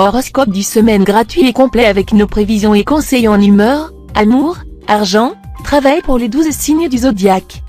Horoscope du semaine gratuit et complet avec nos prévisions et conseils en humeur, amour, argent, travail pour les 12 signes du zodiaque.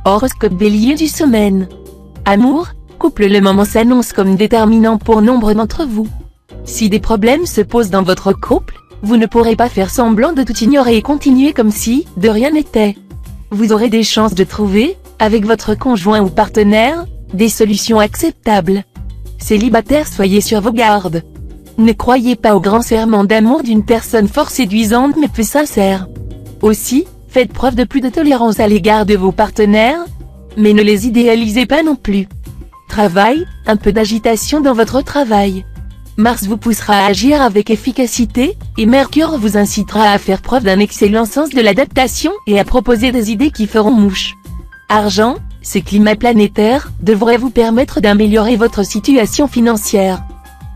Horoscope Bélier du semaine. Amour, couple. Le moment s'annonce comme déterminant pour nombre d'entre vous. Si des problèmes se posent dans votre couple, vous ne pourrez pas faire semblant de tout ignorer et continuer comme si de rien n'était. Vous aurez des chances de trouver, avec votre conjoint ou partenaire, des solutions acceptables. Célibataires, soyez sur vos gardes. Ne croyez pas au grand serment d'amour d'une personne fort séduisante mais peu sincère. Aussi, faites preuve de plus de tolérance à l'égard de vos partenaires, mais ne les idéalisez pas non plus. Travail, un peu d'agitation dans votre travail. Mars vous poussera à agir avec efficacité, et Mercure vous incitera à faire preuve d'un excellent sens de l'adaptation et à proposer des idées qui feront mouche. Argent, ces climats planétaires devraient vous permettre d'améliorer votre situation financière.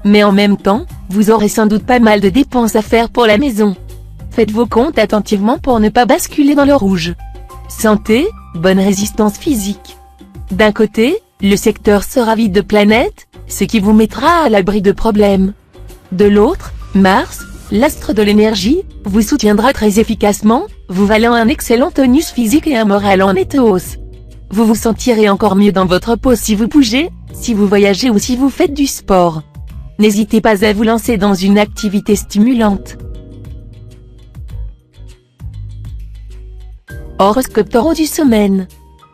Mais en même temps, vous aurez sans doute pas mal de dépenses à faire pour la maison. Faites vos comptes attentivement pour ne pas basculer dans le rouge. Santé, bonne résistance physique. D'un côté, le secteur sera vide de planètes, ce qui vous mettra à l'abri de problèmes. De l'autre, Mars, l'astre de l'énergie, vous soutiendra très efficacement, vous valant un excellent tonus physique et un moral en nette hausse. Vous vous sentirez encore mieux dans votre peau si vous bougez, si vous voyagez ou si vous faites du sport. N'hésitez pas à vous lancer dans une activité stimulante. Horoscope Taureau du semaine.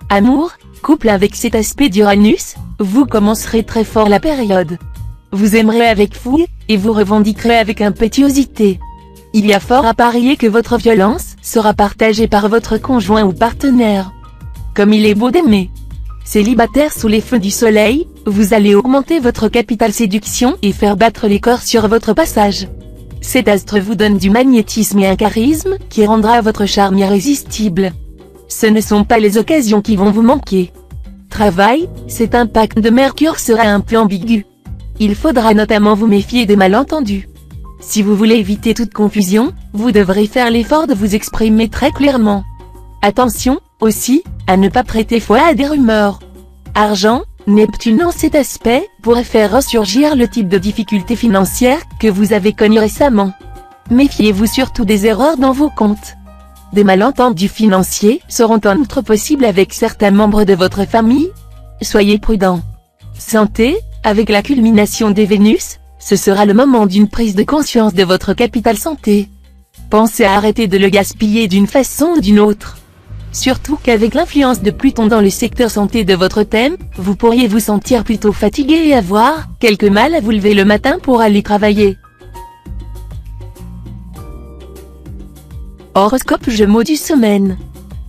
Amour, couple. Avec cet aspect d'Uranus, vous commencerez très fort la période. Vous aimerez avec fougue, et vous revendiquerez avec impétuosité. Il y a fort à parier que votre violence sera partagée par votre conjoint ou partenaire. Comme il est beau d'aimer. Célibataire sous les feux du soleil, vous allez augmenter votre capital séduction et faire battre les corps sur votre passage. Cet astre vous donne du magnétisme et un charisme qui rendra votre charme irrésistible. Ce ne sont pas les occasions qui vont vous manquer. Travail, cet impact de Mercure sera un peu ambigu. Il faudra notamment vous méfier des malentendus. Si vous voulez éviter toute confusion, vous devrez faire l'effort de vous exprimer très clairement. Attention, aussi, à ne pas prêter foi à des rumeurs. Argent, Neptune en cet aspect pourrait faire ressurgir le type de difficultés financières que vous avez connues récemment. Méfiez-vous surtout des erreurs dans vos comptes. Des malentendus financiers seront en outre possibles avec certains membres de votre famille. Soyez prudent. Santé, avec la culmination des Vénus, ce sera le moment d'une prise de conscience de votre capital santé. Pensez à arrêter de le gaspiller d'une façon ou d'une autre. Surtout qu'avec l'influence de Pluton dans le secteur santé de votre thème, vous pourriez vous sentir plutôt fatigué et avoir quelque mal à vous lever le matin pour aller travailler. Horoscope Gémeaux du semaine.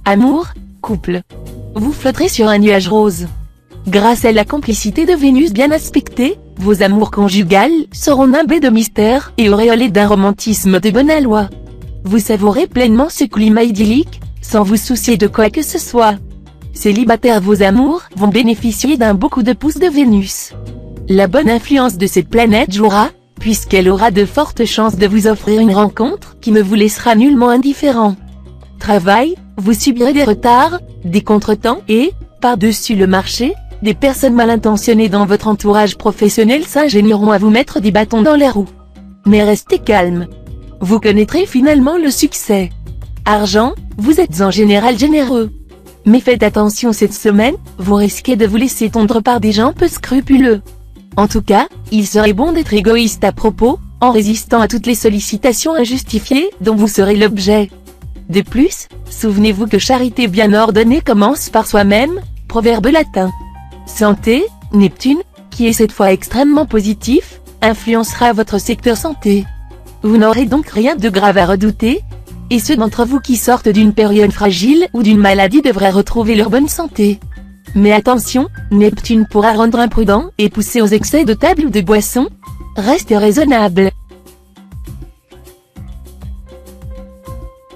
Amour, couple. Vous flotterez sur un nuage rose. Grâce à la complicité de Vénus bien aspectée, vos amours conjugales seront nimbés de mystère et auréolés d'un romantisme de bonne aloi. Vous savourez pleinement ce climat idyllique, sans vous soucier de quoi que ce soit. Célibataires, vos amours vont bénéficier d'un beau coup de pouce de Vénus. La bonne influence de cette planète jouera, puisqu'elle aura de fortes chances de vous offrir une rencontre qui ne vous laissera nullement indifférent. Travail, vous subirez des retards, des contretemps et, par-dessus le marché, des personnes mal intentionnées dans votre entourage professionnel s'ingénieront à vous mettre des bâtons dans les roues. Mais restez calme. Vous connaîtrez finalement le succès. Argent, vous êtes en général généreux. Mais faites attention cette semaine, vous risquez de vous laisser tondre par des gens peu scrupuleux. En tout cas, il serait bon d'être égoïste à propos, en résistant à toutes les sollicitations injustifiées dont vous serez l'objet. De plus, souvenez-vous que charité bien ordonnée commence par soi-même, proverbe latin. Santé, Neptune, qui est cette fois extrêmement positif, influencera votre secteur santé. Vous n'aurez donc rien de grave à redouter, et ceux d'entre vous qui sortent d'une période fragile ou d'une maladie devraient retrouver leur bonne santé. Mais attention, Neptune pourra rendre imprudent et pousser aux excès de table ou de boisson. Restez raisonnable.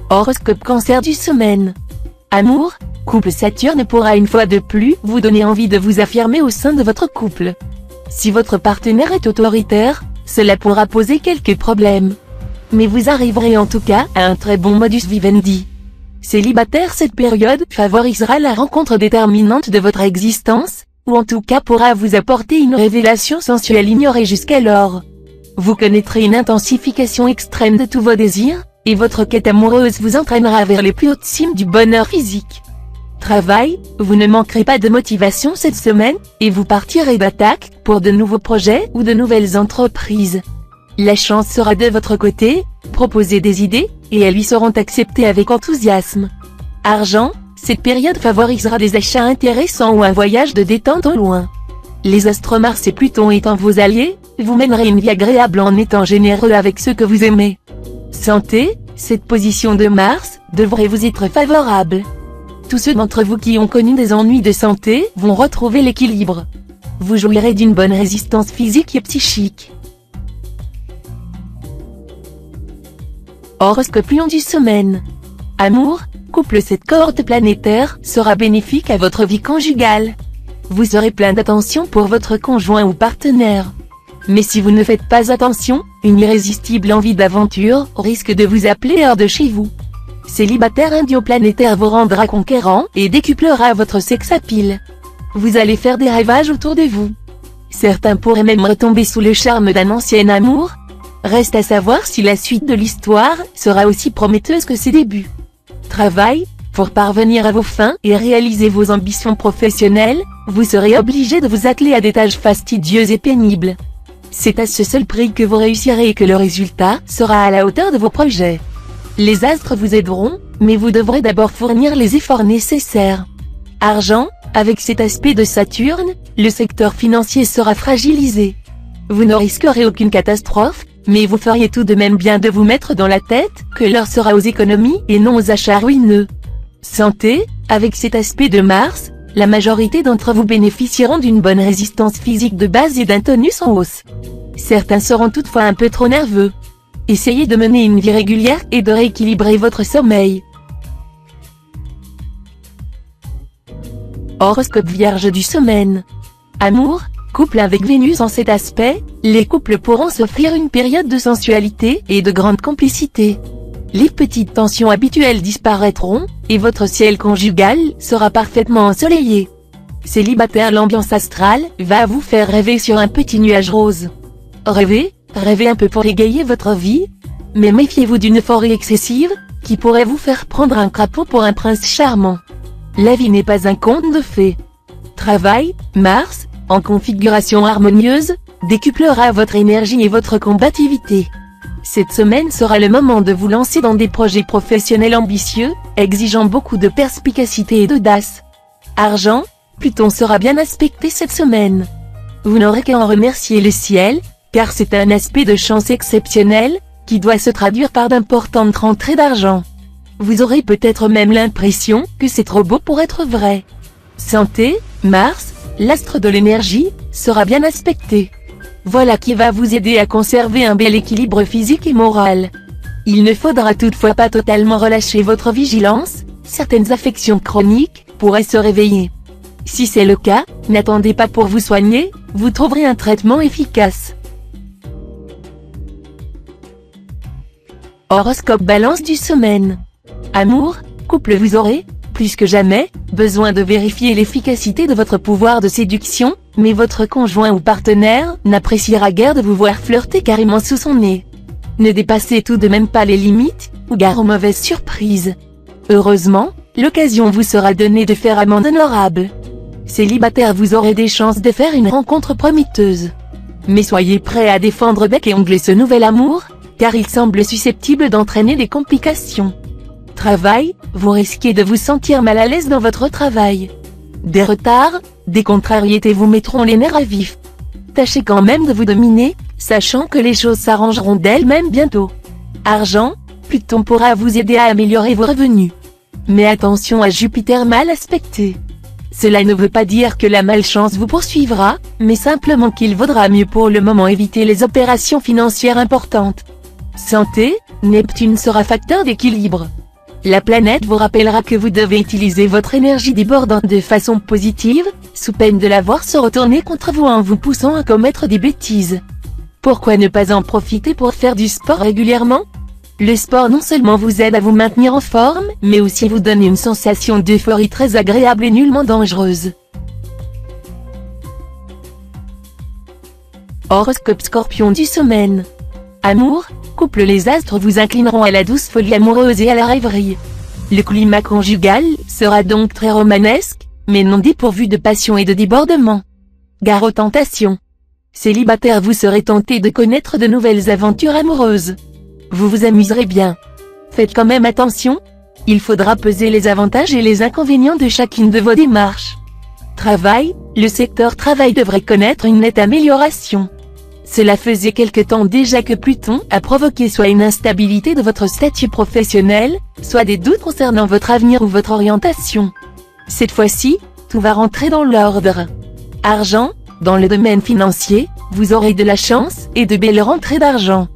Horoscope Cancer du semaine. Amour, couple. Saturne pourra une fois de plus vous donner envie de vous affirmer au sein de votre couple. Si votre partenaire est autoritaire, cela pourra poser quelques problèmes. Mais vous arriverez en tout cas à un très bon modus vivendi. Célibataire, cette période favorisera la rencontre déterminante de votre existence, ou en tout cas pourra vous apporter une révélation sensuelle ignorée jusqu'alors. Vous connaîtrez une intensification extrême de tous vos désirs, et votre quête amoureuse vous entraînera vers les plus hautes cimes du bonheur physique. Travail, vous ne manquerez pas de motivation cette semaine, et vous partirez d'attaque, pour de nouveaux projets ou de nouvelles entreprises. La chance sera de votre côté, proposez des idées, et elles lui seront acceptées avec enthousiasme. Argent, cette période favorisera des achats intéressants ou un voyage de détente au loin. Les astres Mars et Pluton étant vos alliés, vous mènerez une vie agréable en étant généreux avec ceux que vous aimez. Santé, cette position de Mars devrait vous être favorable. Tous ceux d'entre vous qui ont connu des ennuis de santé vont retrouver l'équilibre. Vous jouirez d'une bonne résistance physique et psychique. Horoscope Lion du semaine. Amour, couple, cette cohorte planétaire sera bénéfique à votre vie conjugale. Vous serez plein d'attention pour votre conjoint ou partenaire. Mais si vous ne faites pas attention, une irrésistible envie d'aventure risque de vous appeler hors de chez vous. Célibataire, un duo planétaire vous rendra conquérant et décuplera votre sex appeal. Vous allez faire des ravages autour de vous. Certains pourraient même retomber sous le charme d'un ancien amour. Reste à savoir si la suite de l'histoire sera aussi prometteuse que ses débuts. Travail, pour parvenir à vos fins et réaliser vos ambitions professionnelles, vous serez obligé de vous atteler à des tâches fastidieuses et pénibles. C'est à ce seul prix que vous réussirez et que le résultat sera à la hauteur de vos projets. Les astres vous aideront, mais vous devrez d'abord fournir les efforts nécessaires. Argent, avec cet aspect de Saturne, le secteur financier sera fragilisé. Vous ne risquerez aucune catastrophe, mais vous feriez tout de même bien de vous mettre dans la tête que l'heure sera aux économies et non aux achats ruineux. Santé, avec cet aspect de Mars, la majorité d'entre vous bénéficieront d'une bonne résistance physique de base et d'un tonus en hausse. Certains seront toutefois un peu trop nerveux. Essayez de mener une vie régulière et de rééquilibrer votre sommeil. Horoscope Vierge du semaine. Amour, couple, avec Vénus en cet aspect, les couples pourront s'offrir une période de sensualité et de grande complicité. Les petites tensions habituelles disparaîtront, et votre ciel conjugal sera parfaitement ensoleillé. Célibataire, l'ambiance astrale va vous faire rêver sur un petit nuage rose. Rêvez un peu pour égayer votre vie, mais méfiez-vous d'une euphorie excessive, qui pourrait vous faire prendre un crapaud pour un prince charmant. La vie n'est pas un conte de fées. Travail, Mars, en configuration harmonieuse, décuplera votre énergie et votre combativité. Cette semaine sera le moment de vous lancer dans des projets professionnels ambitieux, exigeant beaucoup de perspicacité et d'audace. Argent, Pluton sera bien aspecté cette semaine. Vous n'aurez qu'à en remercier le ciel, car c'est un aspect de chance exceptionnel, qui doit se traduire par d'importantes rentrées d'argent. Vous aurez peut-être même l'impression que c'est trop beau pour être vrai. Santé, Mars, l'astre de l'énergie, sera bien aspecté. Voilà qui va vous aider à conserver un bel équilibre physique et moral. Il ne faudra toutefois pas totalement relâcher votre vigilance, certaines affections chroniques pourraient se réveiller. Si c'est le cas, n'attendez pas pour vous soigner, vous trouverez un traitement efficace. Horoscope Balance du semaine. Amour, couple, vous aurez, plus que jamais, besoin de vérifier l'efficacité de votre pouvoir de séduction, mais votre conjoint ou partenaire n'appréciera guère de vous voir flirter carrément sous son nez. Ne dépassez tout de même pas les limites, ou gare aux mauvaises surprises. Heureusement, l'occasion vous sera donnée de faire amende honorable. Célibataire, vous aurez des chances de faire une rencontre prometteuse. Mais soyez prêt à défendre bec et ongles ce nouvel amour, car il semble susceptible d'entraîner des complications. Travail, vous risquez de vous sentir mal à l'aise dans votre travail. Des retards, des contrariétés vous mettront les nerfs à vif. Tâchez quand même de vous dominer, sachant que les choses s'arrangeront d'elles-mêmes bientôt. Argent, Pluton pourra vous aider à améliorer vos revenus. Mais attention à Jupiter mal aspecté. Cela ne veut pas dire que la malchance vous poursuivra, mais simplement qu'il vaudra mieux pour le moment éviter les opérations financières importantes. Santé, Neptune sera facteur d'équilibre. La planète vous rappellera que vous devez utiliser votre énergie débordante de façon positive, sous peine de la voir se retourner contre vous en vous poussant à commettre des bêtises. Pourquoi ne pas en profiter pour faire du sport régulièrement? Le sport non seulement vous aide à vous maintenir en forme, mais aussi vous donne une sensation d'euphorie très agréable et nullement dangereuse. Horoscope Scorpion du semaine. Amour, couple, les astres vous inclineront à la douce folie amoureuse et à la rêverie. Le climat conjugal sera donc très romanesque, mais non dépourvu de passion et de débordement. Gare aux tentations. Célibataire, vous serez tenté de connaître de nouvelles aventures amoureuses. Vous vous amuserez bien. Faites quand même attention. Il faudra peser les avantages et les inconvénients de chacune de vos démarches. Travail, le secteur travail devrait connaître une nette amélioration. Cela faisait quelque temps déjà que Pluton a provoqué soit une instabilité de votre statut professionnel, soit des doutes concernant votre avenir ou votre orientation. Cette fois-ci, tout va rentrer dans l'ordre. Argent, dans le domaine financier, vous aurez de la chance et de belles rentrées d'argent.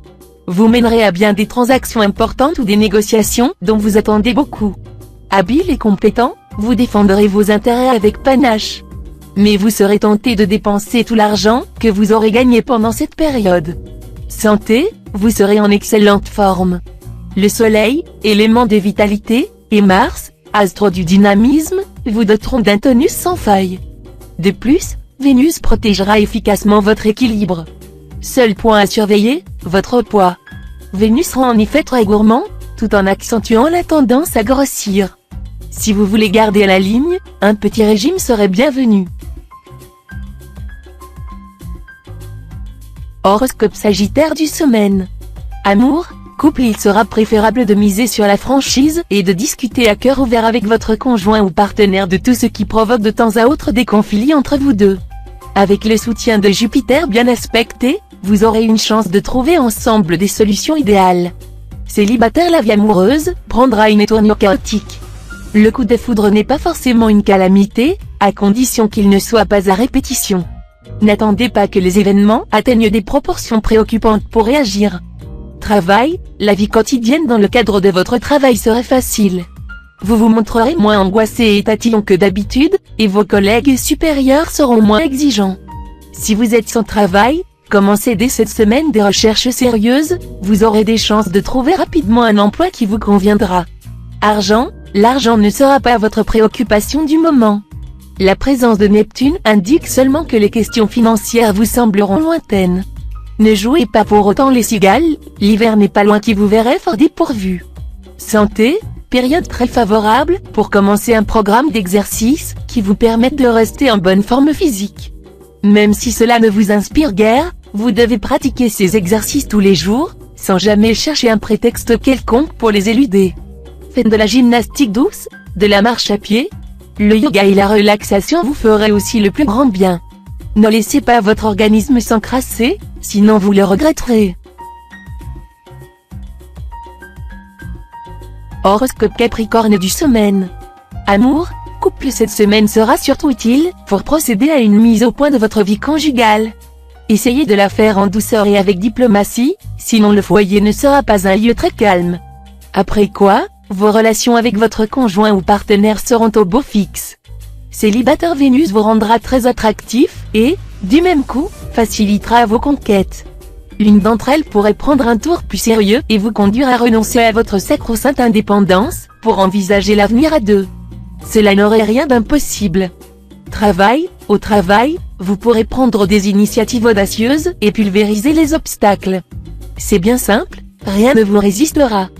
Vous mènerez à bien des transactions importantes ou des négociations dont vous attendez beaucoup. Habile et compétent, vous défendrez vos intérêts avec panache. Mais vous serez tenté de dépenser tout l'argent que vous aurez gagné pendant cette période. Santé, vous serez en excellente forme. Le Soleil, élément de vitalité, et Mars, astre du dynamisme, vous doteront d'un tonus sans faille. De plus, Vénus protégera efficacement votre équilibre. Seul point à surveiller, votre poids. Vénus rend en effet très gourmand, tout en accentuant la tendance à grossir. Si vous voulez garder la ligne, un petit régime serait bienvenu. Horoscope Sagittaire du semaine. Amour, couple, il sera préférable de miser sur la franchise et de discuter à cœur ouvert avec votre conjoint ou partenaire de tout ce qui provoque de temps à autre des conflits entre vous deux. Avec le soutien de Jupiter bien aspecté, vous aurez une chance de trouver ensemble des solutions idéales. Célibataire, la vie amoureuse prendra une tournure chaotique. Le coup de foudre n'est pas forcément une calamité, à condition qu'il ne soit pas à répétition. N'attendez pas que les événements atteignent des proportions préoccupantes pour réagir. Travail, la vie quotidienne dans le cadre de votre travail serait facile. Vous vous montrerez moins angoissé et tatillon que d'habitude, et vos collègues supérieurs seront moins exigeants. Si vous êtes sans travail, commencez dès cette semaine des recherches sérieuses, vous aurez des chances de trouver rapidement un emploi qui vous conviendra. Argent, l'argent ne sera pas votre préoccupation du moment. La présence de Neptune indique seulement que les questions financières vous sembleront lointaines. Ne jouez pas pour autant les cigales, l'hiver n'est pas loin qui vous verrait fort dépourvu. Santé, période très favorable pour commencer un programme d'exercice qui vous permette de rester en bonne forme physique. Même si cela ne vous inspire guère, vous devez pratiquer ces exercices tous les jours, sans jamais chercher un prétexte quelconque pour les éluder. Faites de la gymnastique douce, de la marche à pied. Le yoga et la relaxation vous feraient aussi le plus grand bien. Ne laissez pas votre organisme s'encrasser, sinon vous le regretterez. Horoscope Capricorne du semaine. Amour, couple, cette semaine sera surtout utile pour procéder à une mise au point de votre vie conjugale. Essayez de la faire en douceur et avec diplomatie, sinon le foyer ne sera pas un lieu très calme. Après quoi, vos relations avec votre conjoint ou partenaire seront au beau fixe. Célibataire, Vénus vous rendra très attractif et, du même coup, facilitera vos conquêtes. L'une d'entre elles pourrait prendre un tour plus sérieux et vous conduire à renoncer à votre sacro-sainte indépendance pour envisager l'avenir à deux. Cela n'aurait rien d'impossible. Travail, au travail, vous pourrez prendre des initiatives audacieuses et pulvériser les obstacles. C'est bien simple, rien ne vous résistera.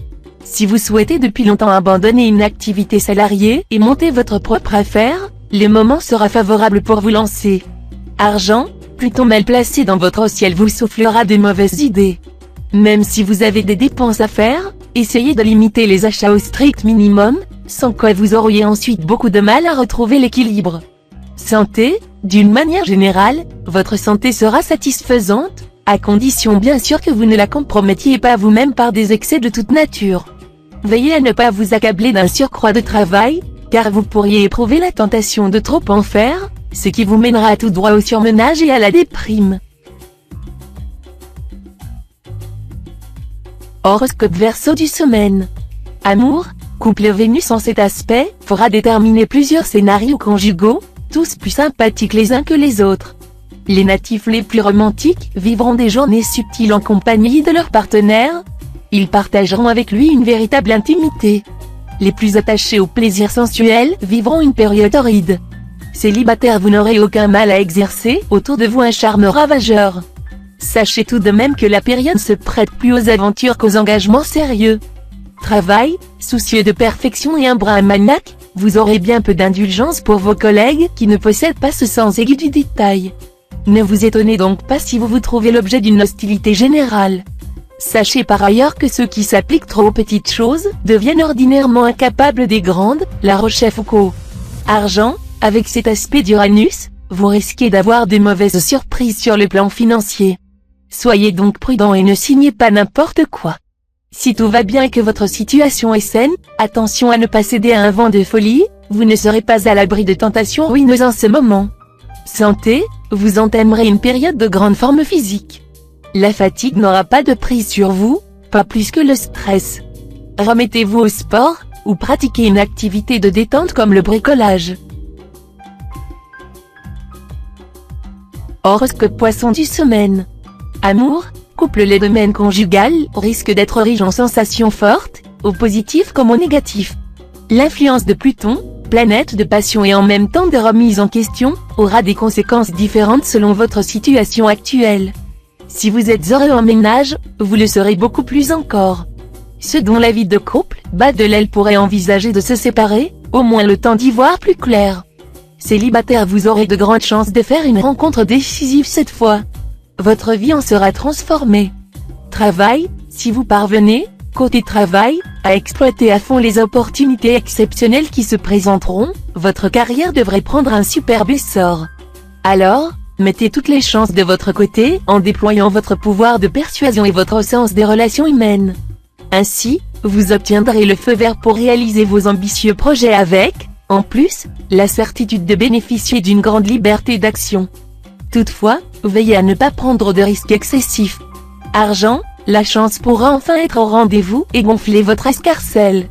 Si vous souhaitez depuis longtemps abandonner une activité salariée et monter votre propre affaire, le moment sera favorable pour vous lancer. Argent, Pluton mal placé dans votre ciel vous soufflera de mauvaises idées. Même si vous avez des dépenses à faire, essayez de limiter les achats au strict minimum, sans quoi vous auriez ensuite beaucoup de mal à retrouver l'équilibre. Santé, d'une manière générale, votre santé sera satisfaisante, à condition bien sûr que vous ne la compromettiez pas vous-même par des excès de toute nature. Veillez à ne pas vous accabler d'un surcroît de travail, car vous pourriez éprouver la tentation de trop en faire, ce qui vous mènera tout droit au surmenage et à la déprime. Horoscope Verseau du semaine. Amour, couple, Vénus en cet aspect fera déterminer plusieurs scénarios conjugaux, tous plus sympathiques les uns que les autres. Les natifs les plus romantiques vivront des journées subtiles en compagnie de leur partenaire. Ils partageront avec lui une véritable intimité. Les plus attachés au plaisir sensuel vivront une période torride. Célibataire, vous n'aurez aucun mal à exercer autour de vous un charme ravageur. Sachez tout de même que la période se prête plus aux aventures qu'aux engagements sérieux. Travail, soucieux de perfection et un brin maniaque, vous aurez bien peu d'indulgence pour vos collègues qui ne possèdent pas ce sens aigu du détail. Ne vous étonnez donc pas si vous vous trouvez l'objet d'une hostilité générale. Sachez par ailleurs que ceux qui s'appliquent trop aux petites choses deviennent ordinairement incapables des grandes, La Rochefoucauld. Argent, avec cet aspect d'Uranus, vous risquez d'avoir de mauvaises surprises sur le plan financier. Soyez donc prudent et ne signez pas n'importe quoi. Si tout va bien et que votre situation est saine, attention à ne pas céder à un vent de folie, vous ne serez pas à l'abri de tentations ruineuses en ce moment. Santé, vous entamerez une période de grande forme physique. La fatigue n'aura pas de prise sur vous, pas plus que le stress. Remettez-vous au sport, ou pratiquez une activité de détente comme le bricolage. Horoscope Poisson du semaine. Amour, couple. Les domaines conjugal risquent d'être riches en sensations fortes, au positif comme au négatif. L'influence de Pluton, planète de passion et en même temps de remise en question, aura des conséquences différentes selon votre situation actuelle. Si vous êtes heureux en ménage, vous le serez beaucoup plus encore. Ceux dont la vie de couple bat de l'aile pourraient envisager de se séparer, au moins le temps d'y voir plus clair. Célibataire, vous aurez de grandes chances de faire une rencontre décisive cette fois. Votre vie en sera transformée. Travail, si vous parvenez, côté travail, à exploiter à fond les opportunités exceptionnelles qui se présenteront, votre carrière devrait prendre un superbe essor. Alors, mettez toutes les chances de votre côté en déployant votre pouvoir de persuasion et votre sens des relations humaines. Ainsi, vous obtiendrez le feu vert pour réaliser vos ambitieux projets avec, en plus, la certitude de bénéficier d'une grande liberté d'action. Toutefois, veillez à ne pas prendre de risques excessifs. Argent, la chance pourra enfin être au rendez-vous et gonfler votre escarcelle.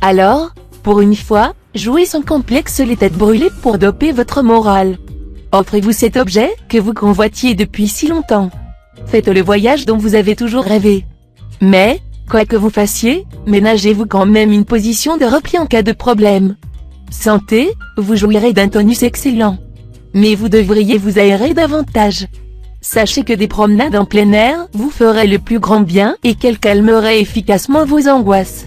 Alors, pour une fois, jouez sans complexe les têtes brûlées pour doper votre morale. Offrez-vous cet objet que vous convoitiez depuis si longtemps. Faites le voyage dont vous avez toujours rêvé. Mais, quoi que vous fassiez, ménagez-vous quand même une position de repli en cas de problème. Santé, vous jouirez d'un tonus excellent. Mais vous devriez vous aérer davantage. Sachez que des promenades en plein air vous feraient le plus grand bien et qu'elles calmeraient efficacement vos angoisses.